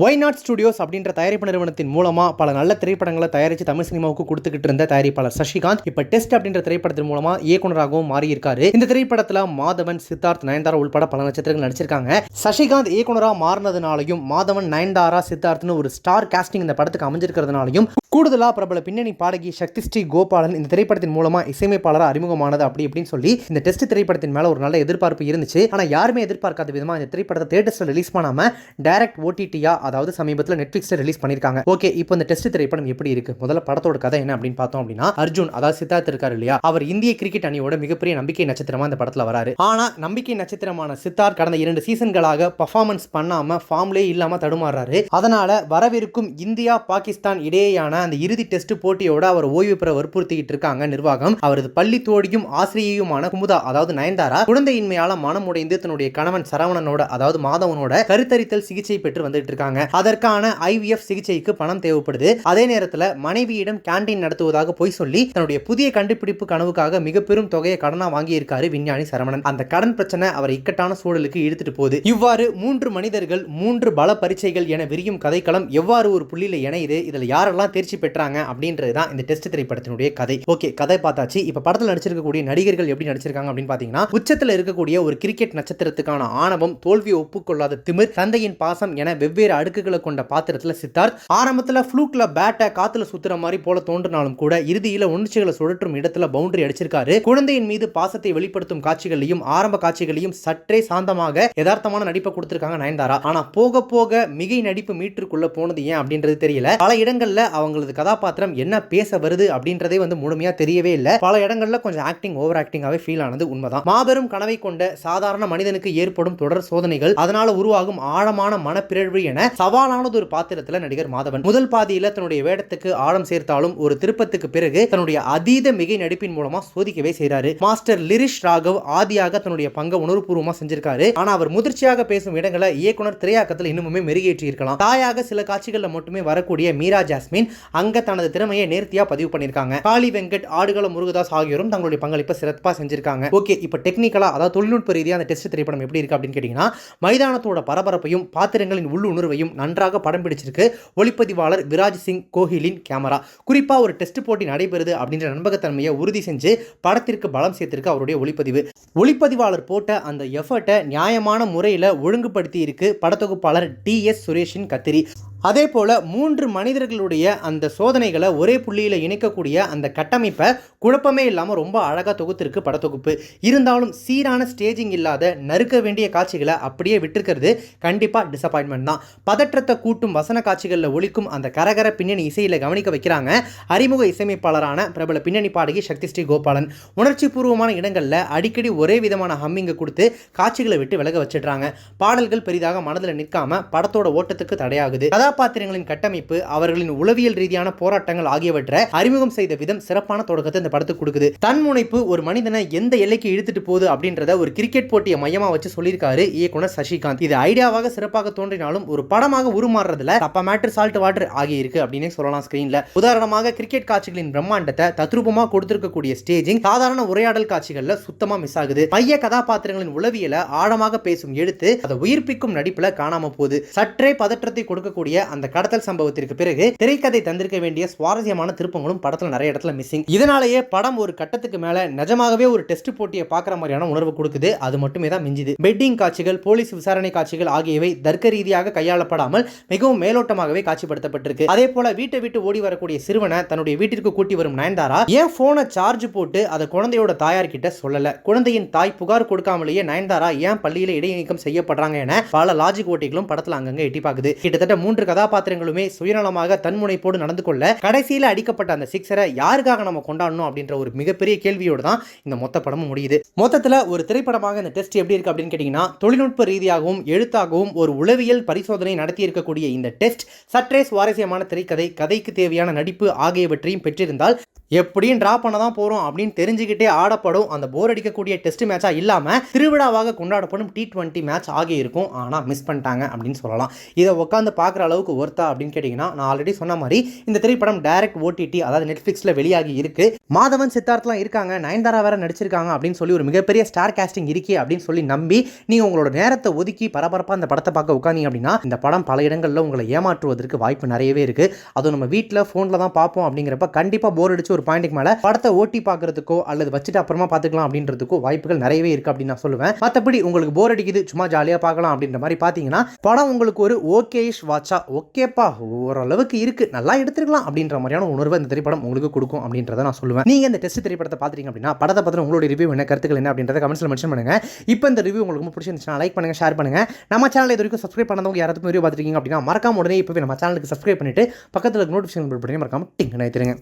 Y not studios அப்படின்ற தயாரிப்பு நிறுவனத்தின் மூலமா பல நல்ல திரைப்படங்களை தயாரித்து தமிழ் சினிமாவுக்கு கொடுத்துக்கிட்டு இருந்த தயாரிப்பாளர் சசிகாந்த் இப்ப டெஸ்ட் அப்படின்ற திரைப்படத்தின் மூலமா இயக்குனராகவும் மாறி இருக்காரு. இந்த திரைப்படத்துல மாதவன், சித்தார்த், நயன்தாரா உள்பட பல நட்சத்திரங்கள் நடிச்சிருக்காங்க. சசிகாந்த் இயக்குனரா மாறினதுனாலையும் மாதவன், நயன்தாரா, சித்தார்த்னு ஒரு ஸ்டார் காஸ்டிங் இந்த படத்துக்கு அமைஞ்சிருக்கிறதுனாலையும் கூடுதலா பிரபல பின்னணி பாடகி சக்தி ஸ்ரீ கோபாலன் இந்த திரைப்படத்தின் மூலமா இசையமைப்பாளராக அறிமுகமானது அப்படின்னு சொல்லி இந்த டெஸ்ட் திரைப்படத்தின் மேல ஒரு நல்ல எதிர்பார்ப்பு இருந்துச்சு. ஆனா யாருமே எதிர்பார்க்காத விதமா இந்த திரைப்படத்தை தியேட்டர்ஸ்ல ரிலீஸ் பண்ணாம டைரக்ட் ஓடிடியா, அதாவது சமீபத்தில் நெட்ஃபிளிக்ஸ்ல ரிலீஸ் பண்ணிருக்காங்க. ஓகே, இப்போ இந்த டெஸ்ட் திரைப்படம் எப்படி இருக்கு? முதல்ல படத்தோட கதை என்ன அப்படின்னு பார்த்தோம் அப்படின்னா, அர்ஜுன், அதாவது சித்தார்த் இருக்காரு இல்லையா, அவர் இந்திய கிரிக்கெட் அணியோட மிகப்பெரிய நம்பிக்கை நட்சத்திரமா இந்த படத்துல வராரு. ஆனா நம்பிக்கை நட்சத்திரமான சித்தார்த் கடந்த 2 சீசன்களாக பர்ஃபார்மன்ஸ் பண்ணாம ஃபார்ம்லே இல்லாம தடுமாறாரு. அதனால வரவிருக்கும் இந்தியா பாகிஸ்தான் இடையேயான அந்த இறுதி டெஸ்ட் போட்டியோட அவர் ஓய்வு பெற வற்புறுத்திட்டு இருக்காங்க நிர்வாகம். அவரது பள்ளி தோழியும் ஆசிரியையுமான குமுதா, அதாவது நயன்தாரா, குழந்தையின்மையால மனம் உடைந்து தன்னுடைய கணவன் சரவணனோட, அதாவது மாதவனோட கருத்தரித்தல் சிகிச்சை பெற்று வந்துட்டு இருக்காங்க. அதற்கான IVF சிகிச்சைக்கு பணம் தேவைப்படுது. அதே நேரத்தில் மனைவியிடம் கேண்டீன் நடத்துவதாக போய் சொல்லி தன்னுடைய புதிய கண்டுபிடிப்பு கனவுக்காக மிக பெரும் தொகையை கடனா வாங்கி இருக்காரு விஞ்ஞானி சரவணன். அந்த கடன் பிரச்சனை அவரை இக்கட்டான சூழலுக்கு இழுத்துட்டு போகுது. இவ்வாறு 3 மனிதர்கள் 3 பல பரீட்சைகள் என விரியும் கதைக்களம் எவ்வாறு ஒரு புள்ளியில இணையுது, இதுல யாரெல்லாம் தேர்ச்சி பெற்றாங்க அப்படின்றதுதான் இந்த டெஸ்ட் திரைப்படத்தினுடைய கதை. ஓகே, கதை பார்த்தாச்சு. இப்ப படத்தில் நடிச்சிருக்கக்கூடிய நடிகர்கள் எப்படி நடிச்சிருக்காங்க அப்படின்னு பாத்தீங்கன்னா, உச்சத்தில் இருக்கக்கூடிய ஒரு கிரிக்கெட் நட்சத்திரத்துக்கான ஆணவம், தோல்வியை ஒப்புக்கொள்ளாத திமிர், தந்தையின் பாசம் என வெவ்வேறு அடுக்குகளை கொண்ட பாத்திரத்தில் சித்தார்த். ஆரம்பத்தில் ஃப்ளூக்ல பேட்டை காத்துல சுத்துற மாதிரி போல தோன்றினாலும் கூட இறுதியில உணர்ச்சிகளை சுழற்றும் இடத்துல பவுண்டரி அடிச்சிருக்காரு. குழந்தையின் மீது பாசத்தை வெளிப்படுத்தும் காட்சிகளையும் ஆரம்ப காட்சிகளையும் சற்றே சாந்தமாக யதார்த்தமான நடிப்பை கொடுத்திருக்காங்க நயன்தாரா. ஆனா போக போக மிகை நடிப்பு மீட்டருக்குள்ள போனது ஏன் அப்படின்றது தெரியல. பல இடங்கள்ல அவங்களது கதாபாத்திரம் என்ன பேச வருது அப்படின்றதே முழுமையா தெரியவே இல்லை. பல இடங்கள்ல கொஞ்சம் ஆக்டிங் ஓவர் ஆக்டிங்காவே ஃபீல் ஆனது உண்மைதான். மாபெரும் கனவை கொண்ட சாதாரண மனிதனுக்கு ஏற்படும் தொடர் சோதனைகள், அதனால உருவாகும் ஆழமான மனப்பிறழ்வு என சவாலானது ஒரு பாத்திரத்தில் நடிகர் மாதவன். முதல் பாதியில தன்னுடைய வேடத்துக்கு ஆழம் சேர்த்தாலும் ஒரு திருப்பத்துக்கு பிறகு தன்னுடைய அதீத மிகை நடிப்பின் மூலமா சோதிக்கவே செய்றாரு. மாஸ்டர் லிரிஷ் ராகவ் ஆதியாக தன்னுடைய பங்கை உணர்வுபூர்வமா செஞ்சிருக்காரு. ஆனா அவர் முதிர்ச்சியாக பேசும் இடங்களை இயக்குனர் திரையாக்கத்தில் இன்னுமே மெருகேற்றி இருக்கலாம். தாயாக சில காட்சிகள்ல மட்டுமே வரக்கூடிய மீரா ஜாஸ்மின் அங்க தனது திறமையை நேர்த்தியா பதிவு பண்ணிருக்காங்க. காளி வெங்கட், ஆடுகள முருகதாஸ் ஆகியோரும் தங்களுடைய பங்களிப்பை சிறப்பா செஞ்சிருக்காங்க. ஓகே, இப்போ டெக்னிக்கலா, அதாவது தொழில்நுட்ப ரீதியாக அந்த டெஸ்ட் திரைப்படம் எப்படி இருக்கு அப்படின்னு கேட்டீங்கன்னா, மைதானத்தோட பரபரப்பையும் பாத்திரங்களின் உள்ளுணர்வையும் நன்றாக படம் பிடிச்சிருக்கு. ஒளிப்பதிவாளர் விராஜ் சிங் கோஹிலின் கேமரா குறிப்பா ஒரு டெஸ்ட் போட்டி நடைபெறுது அப்படின்ற நம்பகத்தன்மையை உறுதி செஞ்சு படத்திற்கு பலம் சேர்த்திருக்கு அவருடைய ஒளிப்பதிவு. ஒளிப்பதிவாளர் போட்ட அந்த எஃபர்ட்டை நியாயமான முறையில் ஒழுங்குபடுத்தி இருக்கு படத்தொகுப்பாளர் DS சுரேஷின் கத்திரி. அதே போல 3 மனிதர்களுடைய அந்த சோதனைகளை ஒரே புள்ளியில் இணைக்கக்கூடிய அந்த கட்டமைப்பை குழப்பமே இல்லாமல் ரொம்ப அழகாக தொகுத்திருக்கு படத்தொகுப்பு. இருந்தாலும் சீரான ஸ்டேஜிங் இல்லாத நறுக்க வேண்டிய காட்சிகளை அப்படியே விட்டுருக்கிறது கண்டிப்பாக டிசப்பாயின்மெண்ட் தான். பதற்றத்தை கூட்டும் வசன காட்சிகளில் ஒலிக்கும் அந்த கரகர பின்னணி இசையில் கவனிக்க வைக்கிறாங்க அறிமுக இசையமைப்பாளரான பிரபல பின்னணி பாடகி சக்தி ஸ்ரீ கோபாலன். உணர்ச்சி பூர்வமான இடங்களில் அடிக்கடி ஒரே விதமான ஹம்மிங்கை கொடுத்து காட்சிகளை விட்டு விலக வச்சிடுறாங்க. பாடல்கள் பெரிதாக மனதில் நிற்காம படத்தோட ஓட்டத்துக்கு தடையாகுது. கதாபாத்திரங்களின் கட்டமைப்பு, அவர்களின் உளவியல் ரீதியான போராட்டங்கள் ஆகியவற்றை அறிமுகம் செய்த விதம் சிறப்பான தொடக்கத்தை இந்த படத்துக்கு கொடுக்குது. தன்முனைப்பு ஒரு மனிதனை எந்த எல்லைக்கு இழுத்துட்டு போகுது அப்படின்றத ஒரு கிரிக்கெட் போட்டியை மையமா வச்சு சொல்லியிருக்காரு இயக்குனர் சசிகாந்த். இது ஐடியாவாக சிறப்பாக தோன்றினாலும் ஒரு படமாக உருமாறுறதுல தப்ப மேட்டர் சால்ட் வாட்டர் ஆகி இருக்கு அப்படின்னு சொல்லலாம் ஸ்கிரீன்ல. உதாரணமாக கிரிக்கெட் காட்சிகளின் பிரம்மாண்டத்தை தத்ரூபமா கொடுத்திருக்கக்கூடிய ஸ்டேஜிங் சாதாரண உரையாடல் காட்சிகள்ல சுத்தமா மிஸ் ஆகுது. மைய கதாபாத்திரங்களின் உளவியலை ஆழமாக பேசும் எழுத்து அதை உயிர்ப்பிக்கும் நடிப்புல காணாம போகுது. சற்றே பதற்றத்தை கொடுக்கக்கூடிய அந்த கடத்தல் சம்பவத்திற்கு பிறகு திரைக்கதை தந்திருக்க வேண்டிய சுவாரஸ்யமான திருப்பங்களும் படத்துல நிறைய இடத்துல மிஸ்ஸிங். இதனாலேயே படம் ஒரு கட்டத்துக்கு மேல நிஜமாகவே ஒரு டெஸ்ட் போட்டியை பார்க்குற மாதிரியான உணர்வு கொடுக்குது. அது மட்டுமே தான் மிஞ்சுது. பெட்டிங் காட்சிகள், போலீஸ் விசாரணை காட்சிகள் ஆகியவை தர்க்க ரீதியாக கையாளப்படாமல் மிகவும் மேலோட்டமாகவே காட்சிப்படுத்தப்பட்டிருக்கு. அதே போல வீட்டை விட்டு ஓடி வரக்கூடிய சிறுவனை தன்னுடைய வீட்டிற்கு கூட்டி வரும் நயன்தாரா ஏன் போனை சார்ஜ் போட்டு அதை குழந்தையோட தாயார் கிட்ட சொல்லல, குழந்தையின் தாய் புகார் கொடுக்காமலேயே நயன்தாரா ஏன் பள்ளியில இடைநீக்கம் செய்யப்படுறாங்க என பல லாஜிக் ஓட்டிகளும் படத்துல அங்கங்க எட்டி பார்க்குது. கிட்டத்தட்ட 3 கதாபாத்திரங்களுமே சுயநலமாக தன்முனைப்போடு நடந்து கொள்ள கடைசியில் அடிக்கப்பட்ட அந்த சிக்ஸரை யாருக்காக நம்ம கொண்டாடணும் அப்படின்ற ஒரு மிகப்பெரிய கேள்வியோடு தான் இந்த மொத்த படமும் முடியுது. மொத்தத்தில் ஒரு திரைப்படமாக இந்த டெஸ்ட் எப்படி இருக்கு அப்படின்னு கேட்டீங்கன்னா, தொழில்நுட்ப ரீதியாகவும் எழுத்தாகவும் ஒரு உளவியல் பரிசோதனை நடத்தி இருக்கக்கூடிய இந்த டெஸ்ட் சற்றே சுவாரஸ்யமான திரைக்கதை, கதைக்கு தேவையான நடிப்பு ஆகியவற்றையும் பெற்றிருந்தால் எப்படியும் டிரா பண்ண தான் போறோம் அப்படின்னு தெரிஞ்சுக்கிட்டே ஆடப்படும் அந்த போர் அடிக்கக்கூடிய டெஸ்ட் மேட்சா இல்லாம திருவிழாவாக கொண்டாடப்படும் T20 மேட்ச் ஆகி இருக்கும். ஆனா மிஸ் பண்ணிட்டாங்க அப்படின்னு சொல்லலாம். இதை உட்காந்து பார்க்குற அளவு அளவுக்கு ஒர்த்தா அப்படின்னு கேட்டிங்கன்னா, நான் ஆல்ரெடி சொன்ன மாதிரி இந்த திரைப்படம் டைரக்ட் ஓடிடி, அதாவது நெட்ஃப்ளிக்ஸில் வெளியாகி இருக்கு. மாதவன் சித்தார்த்லாம் இருக்காங்க, நயன்தாரா வேற நடிச்சிருக்காங்க அப்படின்னு சொல்லி ஒரு மிகப்பெரிய ஸ்டார் காஸ்டிங் இருக்கே அப்படின்னு சொல்லி நம்பி நீங்கள் உங்களோட நேரத்தை ஒதுக்கி பரபரப்பாக அந்த படத்தை பார்க்க உட்காந்தீங்க அப்படின்னா, இந்த படம் பல இடங்களில் உங்களை ஏமாற்றுவதற்கு வாய்ப்பு நிறையவே இருக்குது. அதுவும் நம்ம வீட்டில் ஃபோனில் தான் பார்ப்போம் அப்படிங்கிறப்ப கண்டிப்பாக போர் அடிச்சு ஒரு பாயிண்ட்டுக்கு மேலே படத்தை ஓட்டி பார்க்கறதுக்கோ அல்லது வச்சுட்டு அப்புறமா பார்த்துக்கலாம் அப்படின்றதுக்கோ வாய்ப்புகள் நிறையவே இருக்குது அப்படின்னு நான் சொல்லுவேன். மற்றபடி உங்களுக்கு போர் அடிக்குது, சும்மா ஜாலியாக பார்க்கலாம் அப்படின்ற மாதிரி பார்த்தீங்கன்னா, படம் உங்களுக்கு ஒரு ஓகேஷ் வாட்சா, ஓகேப்பா ஓரளவுக்கு இருக்குது, நல்லா எடுத்துருக்கலாம் அப்படின்ற மாதிரியான உணர்வு இந்த திரைப்படம் உங்களுக்கு கொடுக்கும் அப்படின்றத நான் சொல்லுவேன். நீங்கள் இந்த டெஸ்ட் திரைப்படத்தை பார்த்துட்டீங்க அப்படின்னா, படத்தை பற்றின உங்களுடைய ரிவ்யூ என்ன, கருத்துக்கள் என்ன அப்படின்றத கமெண்ட்ஸில் மென்ஷன் பண்ணுங்கள். இப்போ இந்த ரிவ்யூ உங்களுக்கு ரொம்ப பிடிச்சிருந்துச்சுன்னா லைக் பண்ணுங்கள், ஷேர் பண்ணுங்கள். நம்ம சேனல் இது வரைக்கும் சப்ஸ்கிரைப் பண்ணாதவங்க யாராவது வீடியோ பார்த்துருக்கீங்க அப்படின்னா மறக்காம உடனே இப்போவே நம்ம சேனலுக்கு சப்ஸ்கிரைப் பண்ணிட்டு பக்கத்தில் நோட்டிஃபிகேஷன் பில் பண்ணி மறக்காம டிங் நினைத்துருங்க.